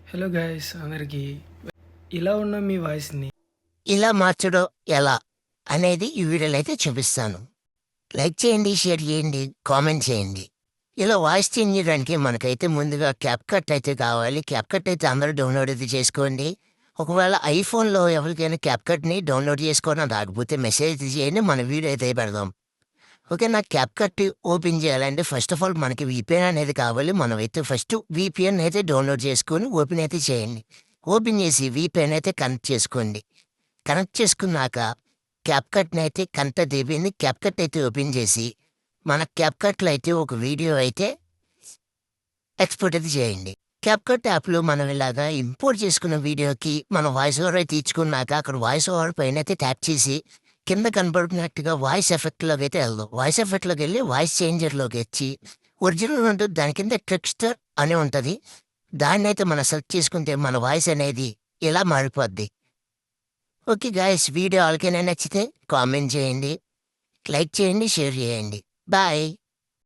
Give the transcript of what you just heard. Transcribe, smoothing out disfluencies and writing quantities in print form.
Hello guys అందరికీ ఇలా ఉన్న మీ వాయిస్ని ఇలా మార్చడం ఎలా అనేది ఈ వీడియోలో అయితే చూపిస్తాను. లైక్ చేయండి, షేర్ చేయండి, కామెంట్ చేయండి. ఇలా వాయిస్ చేంజ్ చేయడానికి మనకైతే ముందుగా క్యాప్‌కట్ అయితే కావాలి. క్యాప్‌కట్ అయితే అందరూ డౌన్‌లోడ్ అయితే చేసుకోండి. ఒకవేళ ఐఫోన్‌లో ఎవరికైనా క్యాప్‌కట్‌ని డౌన్‌లోడ్ చేసుకోవడం రాకపోతే మెసేజ్ చేయండి. మన వీడియో అయితే పెడదాం. ఓకే. నాకు క్యాప్‌కట్ ఓపెన్ చేయాలంటే ఫస్ట్ ఆఫ్ ఆల్ మనకి వీపీఎన్ అనేది కావాలి. మనమైతే ఫస్ట్ వీపీఎన్ అయితే డౌన్‌లోడ్ చేసుకొని ఓపెన్ అయితే చేయండి. ఓపెన్ చేసి వీపీఎన్ అయితే కనెక్ట్ చేసుకోండి. కనెక్ట్ చేసుకున్నాక క్యాప్‌కట్‌నయితే కనెక్ట్ అయిపోయింది. క్యాప్‌కట్ అయితే ఓపెన్ చేసి, మన క్యాప్‌కట్‌లో అయితే ఒక వీడియో అయితే ఎక్స్‌పోర్ట్ అయితే చేయండి. క్యాప్‌కట్ యాప్‌లో మనం ఇలాగా ఇంపోర్ట్ చేసుకున్న వీడియోకి మనం వాయిస్ ఓవర్ అయితే ఇచ్చుకున్నాక అక్కడ వాయిస్ ఓవర్ పైనైతే ట్యాప్ చేసి కింద కనపడుతున్నట్టుగా వాయిస్ ఎఫెక్ట్‌లోకి అయితే వెళ్దాం. వాయిస్ ఎఫెక్ట్‌లోకెళ్ళి వాయిస్ చేంజర్‌లోకి వచ్చి ఒరిజినల్ ఉంటుంది. దాని కింద టెక్స్చర్ అని ఉంటది. దాన్నైతే మనం సెలెక్ట్ చేసుకుంటే మన వాయిస్ అనేది ఇలా మారిపోద్ది. ఓకే గాయ్స్, వీడియో ఎవరికైనా నచ్చితే కామెంట్ చేయండి, లైక్ చేయండి, షేర్ చేయండి. బాయ్.